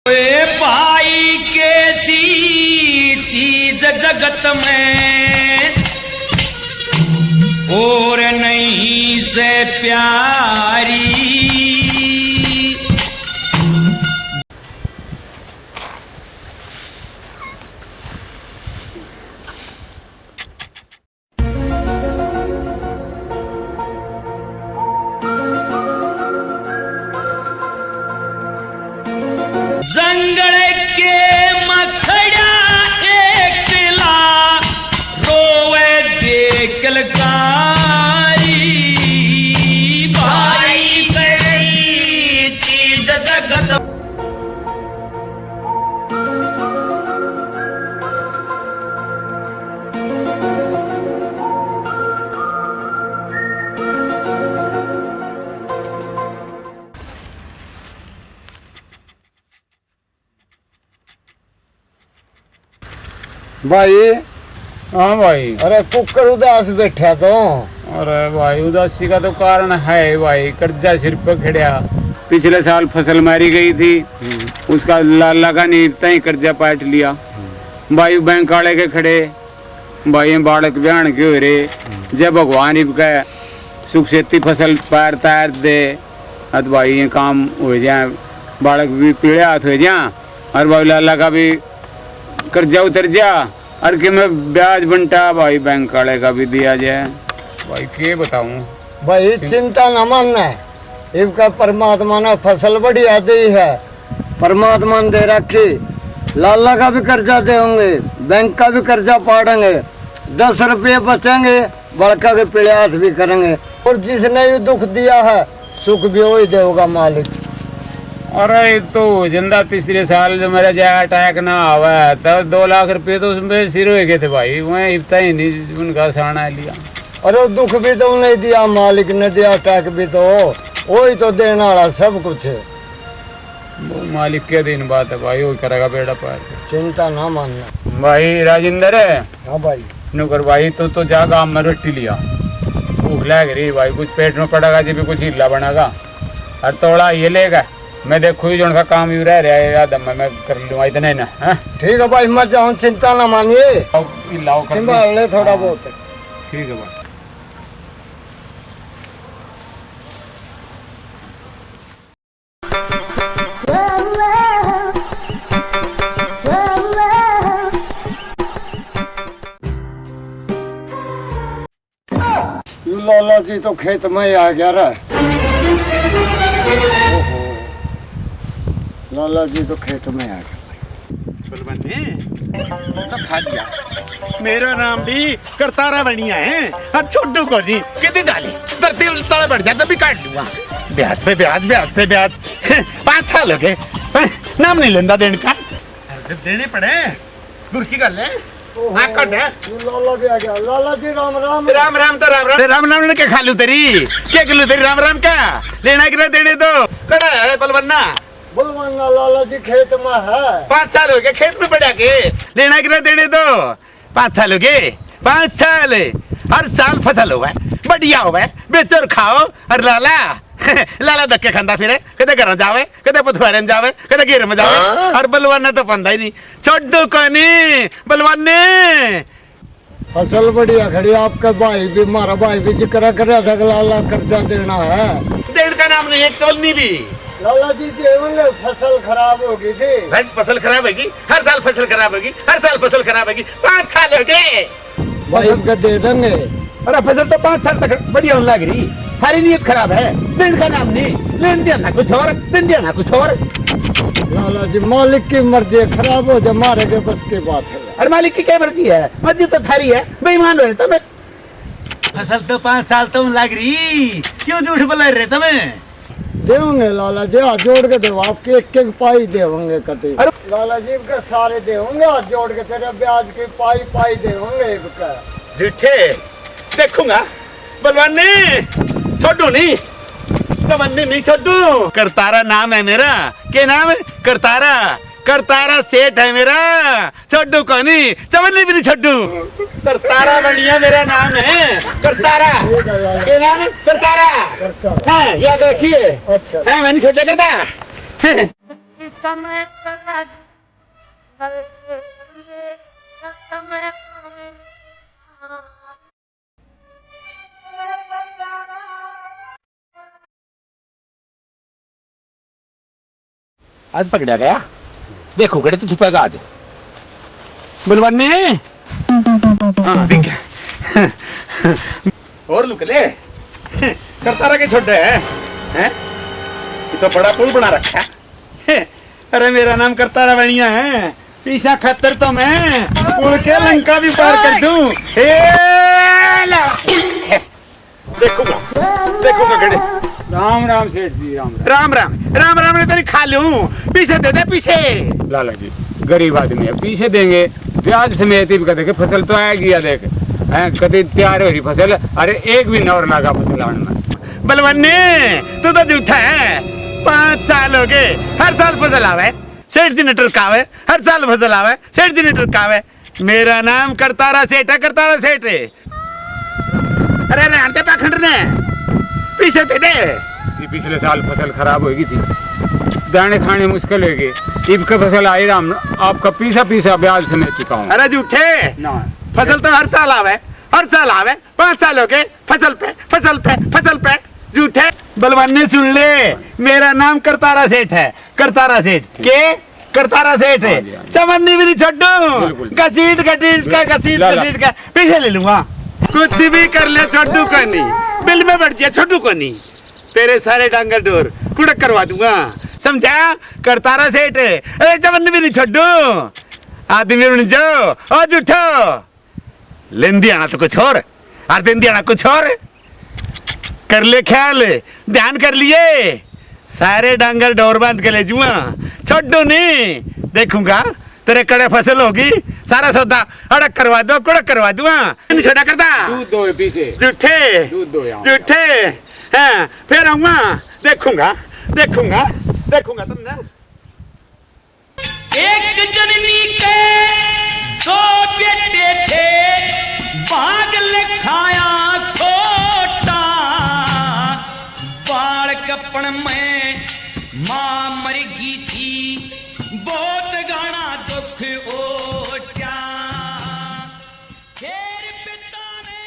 भाई कैसी चीज जगत में और नहीं से प्यारी। जंगल के मखड़ा एकला रोवे देखल कारी। भाई कैसी चीज जगत भाई। हाँ भाई। अरे कुकर उदास बैठा तो। अरे भाई उदासी का तो कारण है भाई, कर्जा सिर पे खड़ा। पिछले साल फसल मारी गई थी, उसका लगा नहीं, इतना ही कर्जा पाट लिया भाई। बैंक वाले के खड़े भाई बालक बयान क्यों रे, जब भगवान इबका सुख सेती फसल पैर तैर दे अत भाई ये काम हो जाए, बालक भी पीड़े हाथ हो जाए और भाई लाला का भी कर्जा उतर जा और कि मैं ब्याज बंटा भाई बैंक वाले का भी दिया जाए। भाई क्या बताऊं भाई, चिंता न मानना, इनका परमात्मा ने फसल बढ़िया दी है, परमात्मा ने दे रखी। लाला का भी कर्जा देंगे, बैंक का भी कर्जा पाड़ेंगे, 10 रुपये बचेंगे, बड़का के पीड़े हाथ भी करेंगे। और जिसने भी दुख दिया है सुख भी वही देगा मालिक। अरे तो जिंदा तीसरे साल जो मेरा जाए अटैक ना आवा है तब 2 लाख रुपए तो उसमें सिर हो गए थे भाई, मैं इतना ही नहीं उनका सहारा लिया। अरे दुख भी तो नहीं दिया मालिक ने, दिया अटैक भी तो वही तो देने वाला सब कुछ है। वो मालिक के दिन बात है भाई, वो करेगा बेड़ा पार। चिंता ना मानना भाई राजेंद्र है। हाँ भाई। नौकर भाई तो जा गाँव में रोटी लिया, भूख लग रही भाई, कुछ पेट में पड़ेगा जी भी कुछ हिला बनेगा और थोड़ा ये लेगा। मैं देखो ही जो सा काम यू रह रहा है याद मैं कर लूँगा इतना ही ना। ठीक है भाई, मत जाऊँ, चिंता ना मानिए, संभाल ले थोड़ा बहुत। ठीक है भाई। लाला जी तो खेत में ही आ गया रहा। लाला जी तो खेत में आ गया। तो खा दिया। मेरा नाम भी करतारा बनिया है और छोटू को नहीं कितनी डाली धरती तले बढ़ जाता भी काट लूंगा। ब्याज पे ब्याज, ब्याज पे ब्याज। 5 साल हो गए नाम नहीं लेंदा देने का, देने पड़े गुर की गल है। लाला भी आ गया। लाला जी राम राम। राम राम तो राम राम। राम राम ने क्या खा लू तेरी, क्या किलो तेरी राम राम का लेना कि देने दो। कड़ा है बलवन्ना बुलवाना, लाला जी खेत में है। 5 साल हो गए खेत में पड़ा के लेना कि देने दो। 5 साल हो गए, 5 साल हर साल फसल हुआ है, बढ़िया हुआ है, बेचो और खाओ। और लाला लाला धक्के खांदा फिरे, कदे घर जावे, कदे पथवारे में जावे, कदे घेर में जावे। और बलवाना तो पंदा ही नहीं, छोड़ो कोनी बलवाने। फसल बढ़िया खड़ी, आपका भाई भी, हमारा भाई भी जिक्र कर रहा था कि लाला कर्जा देना है। देड़ का नाम नहीं है, तोलनी भी। लाला जी देवल फसल खराब होगी थी। बस फसल खराब होगी, हर साल फसल खराब होगी, हर साल फसल खराब होगी। 5 साल हो गए भाई इनका दे देंगे। अरे फसल तो 5 साल तक बढ़िया लग रही, हरी नीयत खराब है। दिन का नाम नहीं, लेन देना कुछ और, दिन देना कुछ और। लाला जी मालिक की मर्जी है, खराब हो जाए मारे के बस की बात है। अरे मालिक की क्या मर्जी है, मर्जी तो थारी है, बेईमान हो तुम्हें। फसल तो 5 साल तुम लग रही, क्यों झूठ बोल रहे तुम्हें। देंगे लाला जी, हाथ जोड़ के दो, आपके एक एक पाई देंगे कति। लाला जी के सारे देंगे, हाथ जोड़ के तेरे ब्याज की पाई पाई देंगे। झूठे देखूंगा बलवानी, छोड़ू नहीं, चवन्नी नहीं छोड़ू। करतारा नाम है मेरा, क्या नाम है करतारा। करतारा सेठ है मेरा, छोड़ू कौनी, चवन्नी भी नहीं छोड़ू। करतारा बढ़िया मेरा नाम है, करतारा। क्या नाम है करतारा। हाँ, ये देखिए, मैं नहीं छोटा करता। आज पकड़ा गया, देखो गड़े तो छुपेगा आज बलवाने। हाँ ठीक है। और लुक ले करता रहा के छोटे हैं, ये तो बड़ा पुल बना रखा है। अरे मेरा नाम करता रहा बढ़िया है, पीछा खतर तो मैं पुल के लंका भी पार कर दूं। देखूंगा देखूंगा गड़े। राम राम सेठ जी, राम राम राम राम राम ने तेरी खा लूं, पीछे दे दे पीछे। लाला जी गरीब आदमी है, पीछे देंगे ब्याज समेत ही कहते फसल तो आएगी या देख हैं कभी तैयार हो रही फसल। अरे एक भी नौर लगा फसल आने में। बलवन्नी तू तो झूठा है, 5 साल हो गए हर साल फसल आवे, सेठ जी ने टरकावे, हर साल फसल आवे, सेठ जी ने टरकावे। मेरा नाम करतारा सेठ है, करतारा सेठ है। अरे रहते पाखंड ने पीछे दे दे जी। पिछले साल फसल खराब होगी थी, दाने खाने मुश्किल होगी, इब का फसल आई राम आपका पीछा पीछा ब्याज समेत चुका हूँ। अरे झूठे ना फसल तो हर साल आवे, हर साल आवे, 5 साल हो गए फसल पे फसल पे फसल पे। झूठे बलवाने सुन ले, मेरा नाम करतारा सेठ है, करतारा सेठ के करतारा सेठ है। चमन्नी भी नहीं छोड़ू, घसीट घसीट का घसीट घसीट का पीछे ले लूंगा। कुछ भी कर ले छोटू को नहीं, बिल में बढ़ जाए छोटू को नहीं, तेरे सारे डांगर डोर कुड़क करवा दूंगा, समझा। करतारा सेठ है, अरे चमन्नी भी नहीं छोड़ू, आदमी बन जाओ और झूठो। लेंदी आना तो कुछ और देंदी आना कुछ और। कर ले ख्याल, ध्यान कर लिए, सारे डांगर डोर बांध के ले जुआ, छोड़ू नहीं। देखूंगा तेरे कड़े फसल होगी, सारा सौदा अड़क करवा दो, कुड़क करवा दूंगा, नहीं छोड़ा करता। दूध दो पीछे, झूठे दूध दो झूठे। हाँ फिर आऊंगा, देखूंगा देखूंगा देखूंगा तुमने। एक जननी के 2 बेटे थे, भाग लिखाया खोटा, बाल कपड़ में मां मर गई थी, बहुत गाना दुख ओटा, फिर पिता ने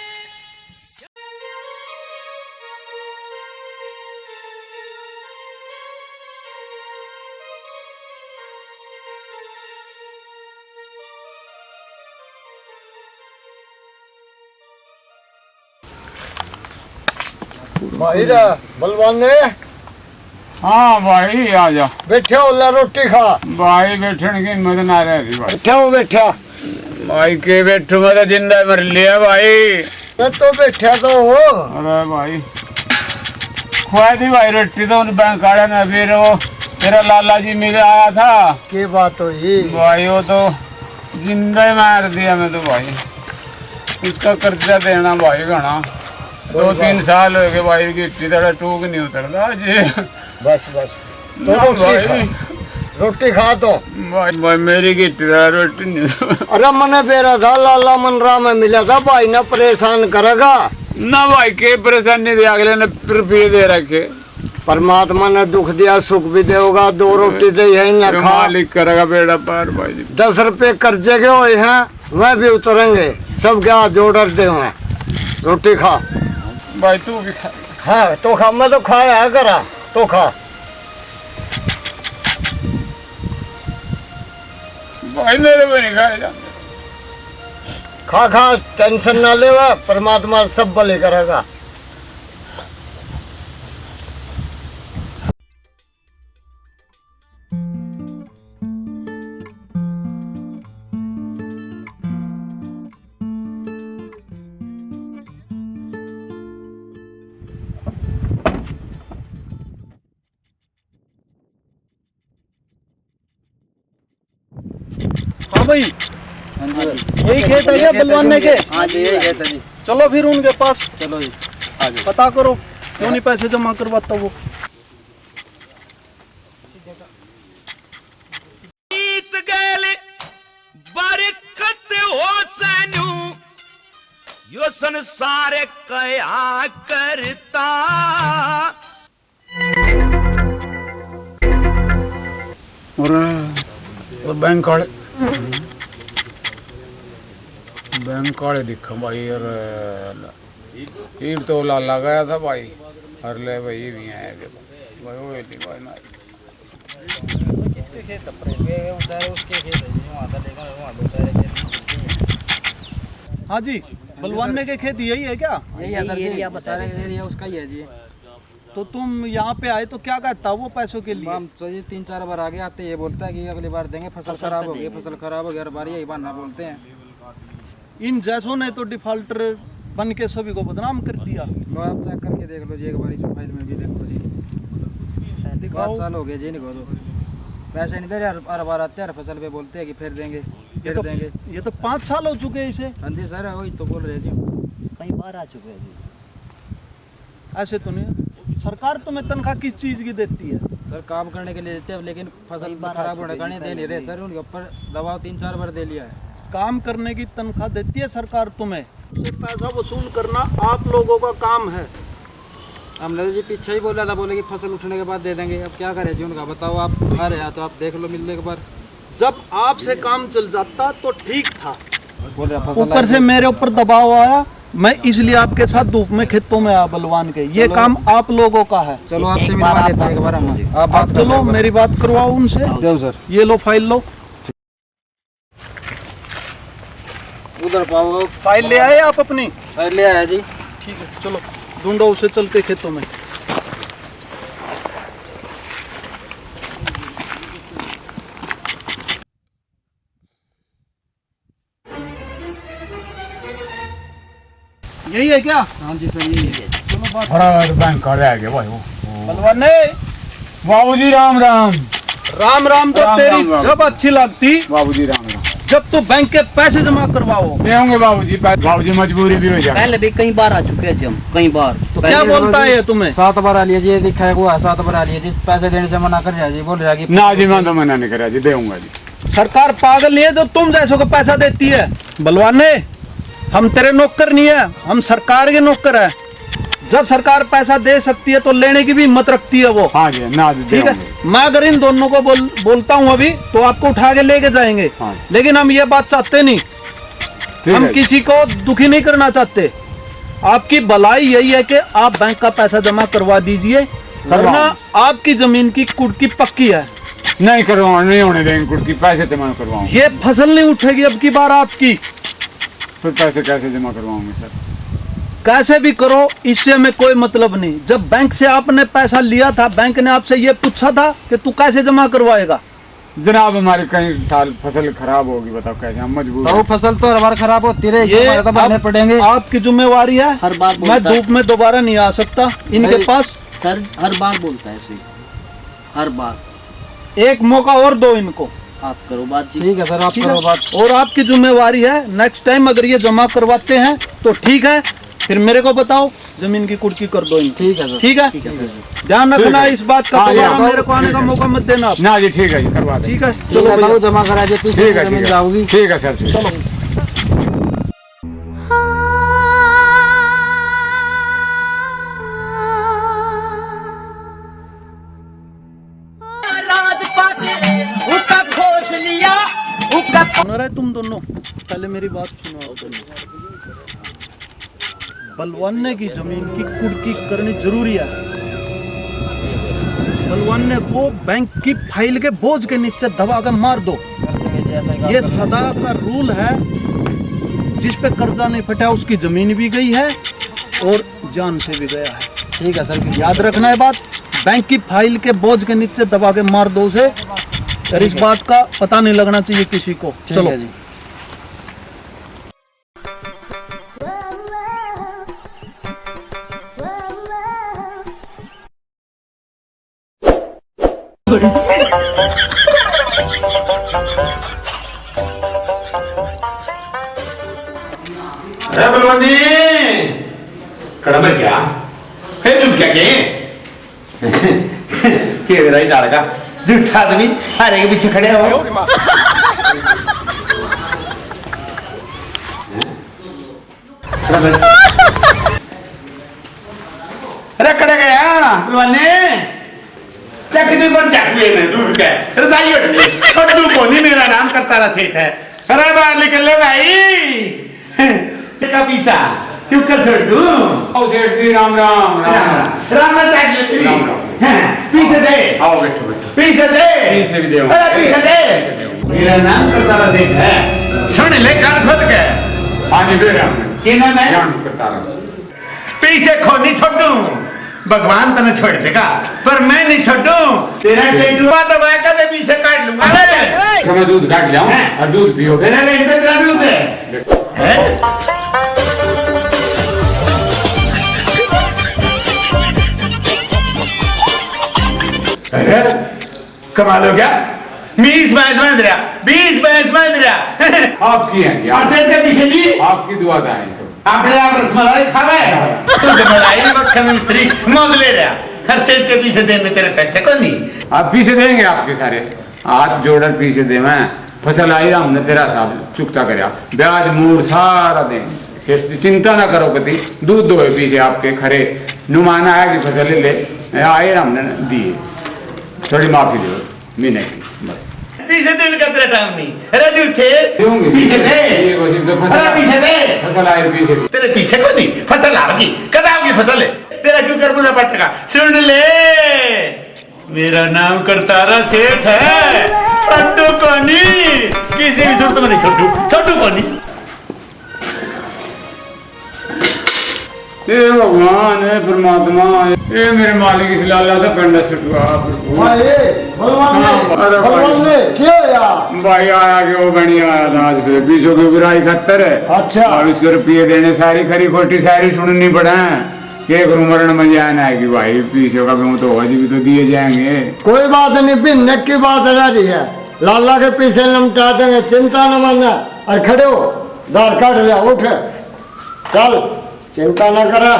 भाई रा बलवाने हाँ भाई आ जा। बैठे हो, ला रोटी खा। भाई बैठने की हिम्मत ना रही भाई। बैठा हो बैठा, भाई के बैठू मैं तो जिंदा मर लिया भाई। मैं तो बैठा तो हो। अरे भाई खुआ दी भाई रोटी तो उन बैंक आया ना, फिर वो तेरा लाला जी मिले आया था। की बात हुई भाई वो तो जिंदा ही मार दिया मैं तो भाई, उसका कर्जा देना भाई घना। 2-3 साल हो गए भाई, गिट्टी तेरा टूक नहीं उतरता जी। बस बस तो भाई रोटी खा तो। भाई मेरी गिट्टी तेरा रोटी नहीं। अरे मने बेरा था लाला मनरा में मिला था, भाई ने परेशान करेगा ना भाई, के परेशानी दे अगले ने रुपये दे रखे। परमात्मा ने दुख दिया सुख भी देगा, 2 रोटी दे है ना खा। मालिक करेगा बेड़ा पार भाई जी। 10 रुपए कर्जे के हुए हैं, वह भी उतरेंगे, सब क्या जोड़ दे हुए। रोटी खा भाई, तू भी खा। हाँ तो खा, मैं तो खाया करा तो खा। भाई मेरे को नहीं खाया जाता। खा खा, टेंशन ना ले, परमात्मा सब भले करेगा। हाँ भाई, यही खेत है क्या बलवाने के? हाँ जी यही खेत है जी। चलो फिर उनके पास, चलो जी आगे। पता करो क्यों नहीं पैसे जमा करवाता वो। गीत गैल बरकत हो सनू, यो संसार कया करता। और बैंक वाले दिखो भाई। और ये तो लाला गया था भाई। हर ले भाई ये भी आए थे भाई। वो नहीं भाई ना किसके खेत वो सारे उसके खेत है जी, वहाँ था देखा वहाँ दो सारे खेत। हाँ जी, बलवाने के खेत यही है क्या? यही है सर जी, सारे एरिया उसका ही है जी। तो तुम यहाँ पे आए तो क्या कहता वो पैसों के लिए? हम तो जी 3-4 बार आगे आते ये बोलता है कि अगली बार देंगे, फसल खराब हो गई, फसल खराब हो गई, हर बार यही बहाना बोलते हैं। इन जैसों ने तो डिफॉल्टर बन के सभी को बदनाम कर दिया। लो आप चेक करके देख लो जी, एक बार इस फाइल में भी देखो जी। 5 साल हो गए जी इनको तो पैसे नहीं दे रहे, हर बार आते हैं, हर फसल पे बोलते हैं कि फिर देंगे फिर देंगे। ये तो 5 साल हो चुके हैं इसे। हाँ जी सर, वही तो बोल रहे जी, कई बार आ चुके हैं जी। ऐसे तो नहीं। सरकार तुम्हें तनख्वाह किस चीज की देती है? सर काम करने के लिए देते हैं, लेकिन फसल खराब होने का नहीं दे नहीं रहे सर। उनके ऊपर दबाव 3-4 बार दे लिया है। काम करने की तनख्वाह देती है सरकार तुम्हें, उससे पैसा वसूल करना आप लोगों का काम है। हमने तो जी पीछे ही बोला था, बोले कि फसल उठने के बाद दे देंगे। अब क्या करें जी उनका, बताओ आप आ रहे हैं तो आप देख लो मिलने के बाद। जब आपसे काम चल जाता तो ठीक था, बोले फसल ऊपर से मेरे ऊपर दबाव आया, मैं इसलिए आपके साथ धूप में खेतों में आया बलवान के। ये काम आप लोगों का है। चलो आपसे मिलवा देते हैं एक बार हम। आप चलो मेरी बात करवाओ उनसे। दो सर, ये लो फाइल लो। उधर पाओगे फाइल ले आए आप अपनी? ले आया जी। ठीक है चलो ढूंढो उसे, चलते खेतों में। यही है क्या? हाँ जी सर यही है। चलो बात। और बैंक वाले आ गए भाई। वो बलवाने बाबूजी राम राम। राम राम तो राम तेरी राम राम। जब अच्छी लगती बाबूजी राम राम। जब तू बैंक के पैसे जमा करवाओ। दे होंगे बाबूजी, बाबूजी मजबूरी भी हो जाए। पहले भी कई बार आ चुके हैं जी हम, कई बार। तो क्या बोलता है ये तुम्हें? 7 बार आ लिया जी, ये दिखा है वो 7 बार आ लिया जी। पैसे देने से मना कर जाए जी, बोल रहा कि ना जी, मैं तो मना नहीं करा जी, देऊंगा जी। सरकार पागल नहीं है जो तुम जैसों को पैसा देती है। बलवाने हम तेरे नौकर नहीं है, हम सरकार के नौकर है। जब सरकार पैसा दे सकती है तो लेने की भी हिम्मत रखती है वो। हाँ जी, ना जी ठीक है, मैं अगर इन दोनों को बोलता हूँ अभी तो आपको उठा के लेके जाएंगे। हाँ। लेकिन हम ये बात चाहते नहीं, हम किसी को दुखी नहीं करना चाहते। आपकी भलाई यही है कि आप बैंक का पैसा जमा करवा दीजिए, वरना आपकी जमीन की कुड़की पक्की है। नहीं करवाओ, नहीं होने देंगे कुड़की, पैसे जमा करवाऊंगा। ये फसल नहीं उठेगी अब की बार आपकी। फिर पैसे कैसे जमा करवाऊंगे सर? कैसे भी करो, इससे हमें कोई मतलब नहीं। जब बैंक से आपने पैसा लिया था, बैंक ने आपसे ये पूछा था कि तू कैसे जमा करवाएगा? जनाब हमारे कई साल फसल खराब होगी, बताओ कैसे, हम मजबूर तो हैं। फसल तो हर बार खराब होती रहेगी, ये हमारे तो भरने अब पड़ेंगे। आपकी जिम्मेवारी है। हर बार मैं बोलता है। धूप में दोबारा नहीं आ सकता इनके नहीं। पास। सर हर बार बोलता है ऐसे, हर बार। एक मौका और दो इनको, आप करो बातचीत। ठीक है सर, आप ठीक करो है? बात। और आपकी जिम्मेवारी है, नेक्स्ट टाइम अगर ये जमा करवाते हैं तो ठीक है, फिर मेरे को बताओ, जमीन की कुर्सी कर दो इनको। ठीक है सर। ठीक है, ध्यान ठीक रखना है। इस बात का, हाँ, दोबारा हाँ, मेरे को आने ठीक का है। मौका मत देना आप। ना जी ठीक है जी, करवा दें। ठीक है चलो चलो भैया। जमा करा जी, पीछे ठीक है, जमीन ठीक है, जाओगी। ठीक है सर, ठीक है। चलो सुन रहे तुम दोनों, पहले मेरी बात सुनो दोनों। बलवाने की जमीन की कुड़की करनी जरूरी है। बलवाने को बैंक की फाइल के बोझ के नीचे दबा कर मार दो। ये सदा का रूल है, जिस पे कर्जा नहीं फटा उसकी जमीन भी गई है और जान से भी गया है। ठीक है सर। याद रखना है बात, बैंक की फाइल के बोझ के नीचे दबा के मार दो उसे, और इस बात का पता नहीं लगना चाहिए किसी को। चलो जी। अरे बलवानी खड़ा मर क्या फिर तुम क्या किए फिर मेरा ही डाल का झूठा आदमी हारे के पीछे खड़े हो। अरे खड़े गया बलवानी क्या कितने बच्चा हुए ने दूर के रजाई उठ ले छोटू कोनी मेरा नाम करतारा सेठ है अरे बाहर निकल ले भाई टेका पीसा क्यों कर छोटू आओ सेठ जी राम राम राम राम चाट ले तेरी राम राम। पीछे दे आओ बैठो बैठो पीछे दे पीछे भी दे अरे पीछे दे मेरा नाम करतारा सेठ है सुन ले कान खोल के पानी दे रहा हूं के नाम है जान करता रहा पीछे खोनी छोटू भगवान तने छोड़ देगा पर मैं नहीं छोटू तेरा टेटुआ दबा कर मैं पीछे काट लूंगा तो मैं दूध काट लिया और दूध पियोगे मेरा रेट पे तेरा दूध है अरे कमाल हो गया 20 भैंस बांध रहा 20 भैंस बांध रहा आपकी है क्या और सेठ के पीछे ली आपकी दुआ था ये सब आपने आप रसमलाई खावा है तो मलाई मक्खन मिस्त्री मौज ले रहा हर सेठ के पीछे देने तेरे पैसे को नहीं आप पीछे देंगे आपके सारे हाथ जोड़कर पीछे दे मैं फसल आई हमने तेरा साहब चुकता करया ब्याज मूर सारा देंगे सेठ जी चिंता ना करो पति दूध दो पीछे आपके खरे नुमाना है कि फसल ले आए हमने दिए थोड़ी माफी दो महीने की बस पीछे देने का तेरा टाइम नहीं अरे झूठे दूंगी पीछे दे ये कोशिश तो फसल अरे पीछे दे फसल आए पीछे दे। तेरे पीछे को नहीं फसल आपकी कदा आपकी फसल है तेरा क्यों कर बुरा पटका सुन ले मेरा नाम करतारा सेठ है छोटू कोनी किसी भी सूरत में नहीं छोटू कोनी हे भगवान हे परमात्मा हे मेरे मालिक इस लाला तो कंडा छुटवा भाई बलवान ने क्या यार भाई आया कि वो बढ़िया आया था आज फिर बीसों की बुराई 71 है अच्छा। और इसके रुपये देने सारी खरी खोटी सारी सुननी पड़ा है के मरण में जान आएगी भाई पीछे का भी तो आज भी तो दिए जाएंगे कोई बात नहीं भिन्न की बात रह रही है लाला के पीछे लमटा देंगे चिंता न मानना और खड़े हो दार काट लिया उठ चल चिंता न करा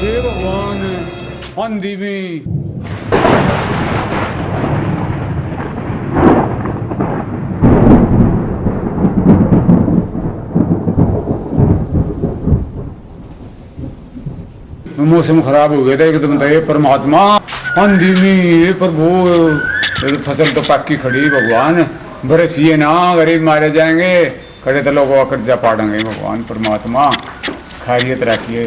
हे भगवान आंधी में मौसम खराब हो गया था एकदम तो ये परमात्मा आंधी में ये प्रभु ये फसल तो पक्की खड़ी भगवान बरसिए ना गरीब मारे जाएंगे खड़े तो लोग कर्जा पाड़ेंगे भगवान परमात्मा खैरियत रखिए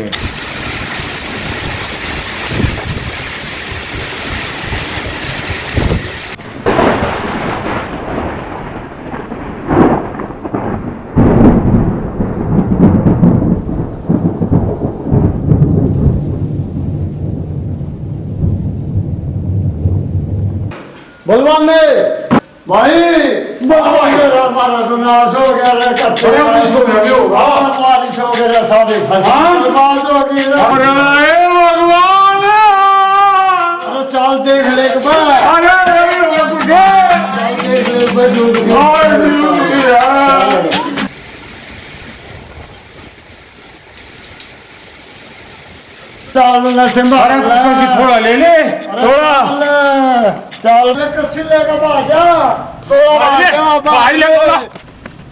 बलवान ने भाई हमारा तो नाश हो गया रे कत्थे अरे किसको भी होगा बारिश हो गया सारी फसल हाँ? बर्बाद हो गई रे। अरे भगवान अरे चल देख ले एक बार अरे चल देख ले एक बार दूध चल न संभाल थोड़ा ले ले थोड़ा चल रे कसी लेगा भाजा तो भाई ले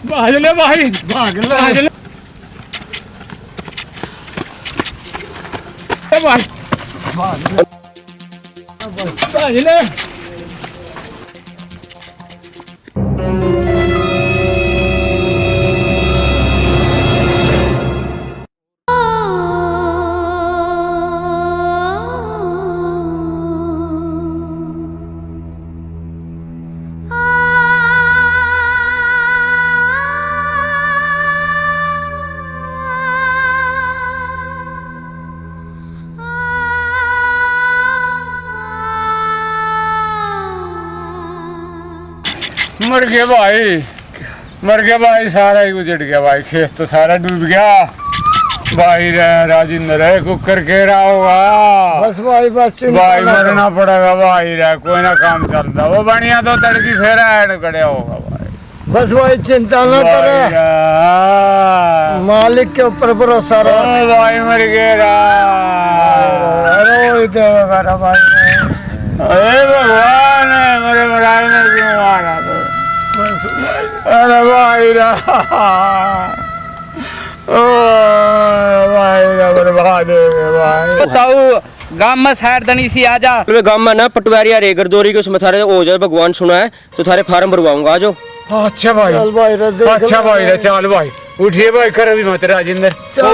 भाई ले भाई भाग ले भाई भाई ले मर गया भाई सारा ही उजड़ गया भाई खेत तो सारा डूब गया भाई राजिंदर है कुकर के रहा होगा बस भाई बस चिंता भाई ना करो। मरना पड़ेगा भाई रे कोई ना काम चलता वो बढ़िया तो तड़की फेरा ऐड करे होगा भाई बस भाई चिंता न करे, मालिक के ऊपर भरोसा रहो। भाई मर गया। अरे वही देगा भाई। अरे भगवान मेरे मराई में क्यों मारा तो? अरे भाई बर्बाद हो गए भाई। बताओ गांव में साइड दनी सी आ जा। गांव में ना पटवारी या रेगर दोरी के उसमें थारे हो जाए भगवान सुना है तो थारे फार्म भरवाऊंगा। आ जाओ। अच्छा भाई, चल भाई रे, देख अच्छा ले भाई, चल भाई उठिए भाई, कर अभी मत राजेंद्र। चल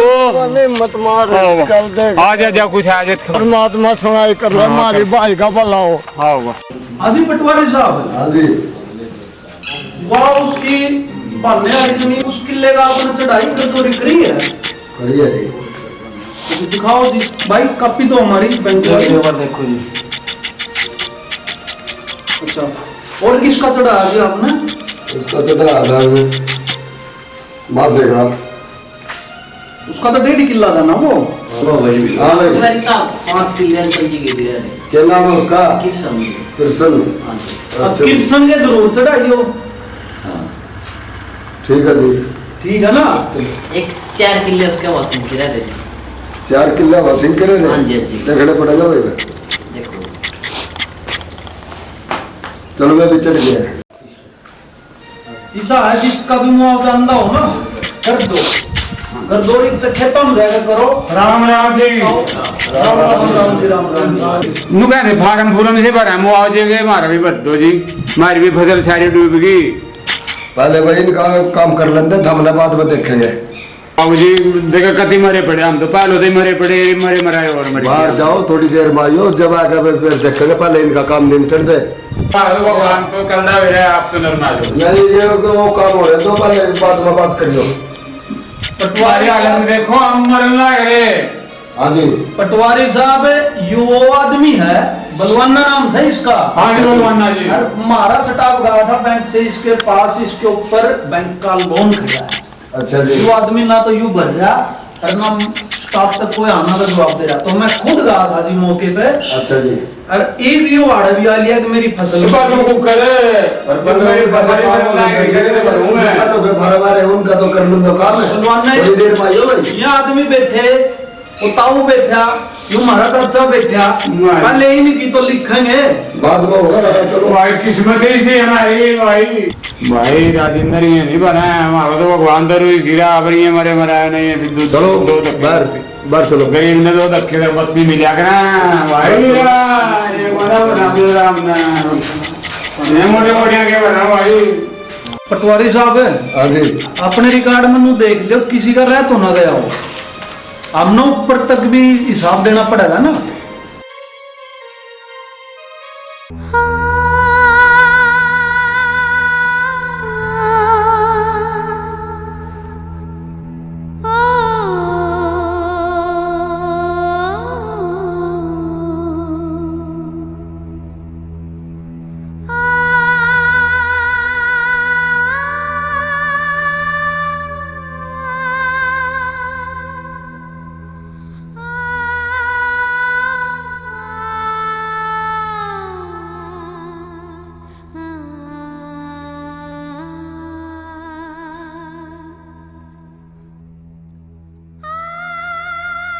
नहीं मत मार, चल देख आ जा कुछ आ जा। परमात्मा सुनाई कर ले, हमारी भाई का भला हो। हाजी पटवारी साहब। हाँ जी। वाह उसकी पालने वाली जमीन उस किले का आपने चढ़ाई कर तो करी है। करिए जी। तो दिखाओ जी भाई, कॉपी तो हमारी बैंक वाली। देखो जी। अच्छा, और किसका चढ़ाया जी आपने? उसका चढ़ा आधार में मासेगा। उसका तो 1.5 किला था ना वो। हाँ भाई। 5 किलो अंकल जी के दिया है। क्या नाम है उसका? किशन। कृष्ण। अब किशन के जरूर चढ़ाइयो। ठीक है जी। ठीक है ना? एक 4 किलो उसका वॉशिंग किया दे। 4 किला वसीम करे हाँ जी, हाँ जी। देखने पड़ेगा भाई। देखो चलो मैं भी चल गया। ऐसा है जिसका भी मुआवजा अंदा हो ना कर दो। कर दो, एक खेतों में जाकर करो। राम राम जी। राम राम जी, राम राम। नु कहते फार्म फूरम से भरा मुआवजे के, हमारा भी बद दो जी, हमारी भी फसल सारी डूब गई। पहले भाई इनका काम कर लेते, हमने बाद में देखेंगे। बाबू जी देखा कति मरे पड़े, हम तो पहले तो मरे पड़े, मरे मराए और मरे। बाहर जाओ थोड़ी देर में आइयो, जब आकर फिर देखेंगे, पहले इनका काम निपट दे। भगवान तो कर रहे हैं, आप तो नरमा दो। नहीं ये वो काम हो रहे तो पहले बाद में बात करियो। पटवारी आलम देखो हम मरना है। हाँ जी। पटवारी साहब ये वो आदमी है, बलवाना नाम से इसका। हाँ जी बलवाना जी। और हमारा स्टाफ गया था बैंक से इसके पास, इसके ऊपर बैंक का लोन खड़ा है। अच्छा जी। ये आदमी ना तो यू भर रहा और ना स्टाफ तक कोई आना का जवाब दे रहा, तो मैं खुद गया था जी मौके पे। अच्छा जी। और ये भी वाड़ा भी आ लिया कि मेरी फसल उनका तो कर लूंगा काम है। थोड़ी देर में आइयो भाई। ये आदमी बैठे, उताऊ बैठा, यूं हमारा चाचा बैठा, पहले ही नहीं की तो लिखेंगे बाद में होगा। चलो भाई किस्मत ही से हमारी भाई। भाई राजेंद्र ये नहीं बना है, हमारा तो भगवान दर हुई सिरा अगर ये मरे मराया नहीं है। चलो दो धक्के बार चलो। गरीब ने 2 धक्के तो बत्ती मिला कर भाई। ये बड़ा बना राम ना ये मोटे मोटे के बना भाई। पटवारी साहब हाँ जी। अपने रिकॉर्ड में नू देख लियो, किसी का रह तो ना गया हो। हमने ऊपर तक भी हिसाब देना पड़ेगा ना।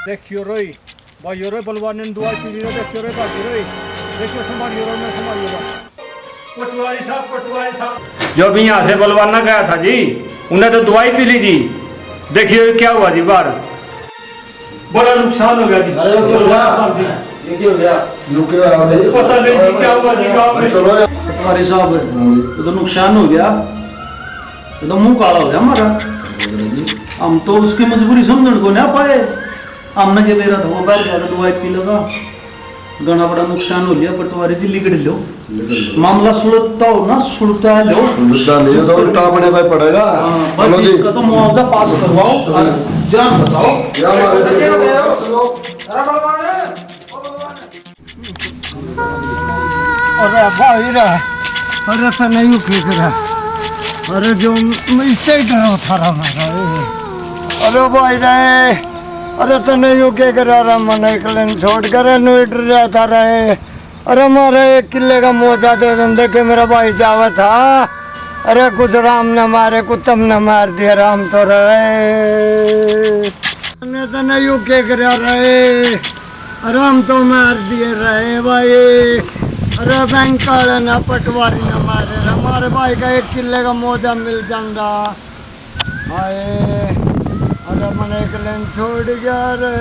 देखियो रोई भाई, रो बलवान ने दुआ पी ली, देखियो रो भाई रोई, देखियो संभालियो रो, मैं संभालियो। पटवारी साहब जो भी यहाँ से बलवाना गया था जी, उन्हें तो दवाई पी ली जी। देखिए क्या हुआ जी, बाहर बड़ा नुकसान हो गया जी। अरे ये क्यों गया? पता नहीं जी क्या हुआ जी गाँव में। चलो पटवारी साहब ये तो नुकसान हो गया, ये तो मुंह काला हो गया हमारा। हम तो उसकी मजबूरी समझने को ना पाए। हमने के मेरा था वो बैठ गया, दवाई पी लगा, घना बड़ा नुकसान हो गया। पटवारी जी लिख लो, मामला सुलझता हो ना, सुलझता है लो, नहीं तो उल्टा बने भाई पड़ेगा। बस इसका तो मुआवजा पास करवाओ और जान बताओ। अरे भाई रे, अरे तो नहीं उठ रहा, अरे जो इससे ही डरा था रहा। अरे भाई रे, अरे तो नहीं उके करा रहा, मन निकलन छोड़ कर इन्वर्टर जाता रहे। अरे हमारे 1 किले का मोजा दे देंगे कि मेरा भाई जावा था, अरे कुछ राम न मारे कुछ तुम न मार दिया राम तो रहे ने तो नहीं यू के कर रहे राम तो मार दिए रहे भाई। अरे बैंक वाले ना पटवारी न मारे हमारे भाई का 1 किले का मौजा मिल जाता भाई। अरे मन एक लेन छोड़ गया रे।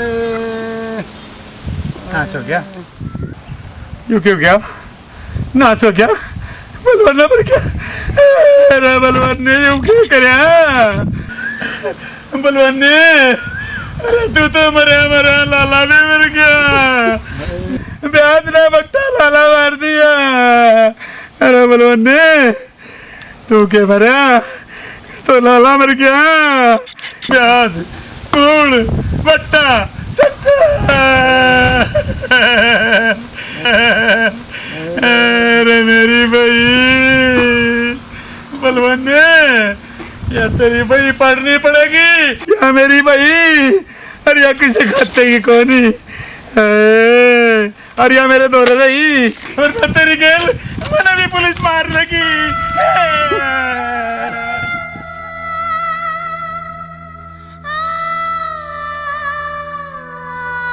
नाश हो गया यू क्यों गया नाश हो गया बलवान ना मर गया अरे बलवान ने यू क्यों करया बलवान ने अरे तू तो मरे मरा लाला भी मर गया ब्याज ना बट्टा लाला मार दिया अरे बलवान ने तू क्या मरा तो लाला मर गया ब्याज कूड़ बट्टा अरे मेरी भाई बलवान ने या तेरी भाई पढ़नी पड़ेगी या मेरी भाई अरे या किसी खाते की कौनी अरे या मेरे दौरे रही और तेरी गेल मैंने भी पुलिस मार लगी।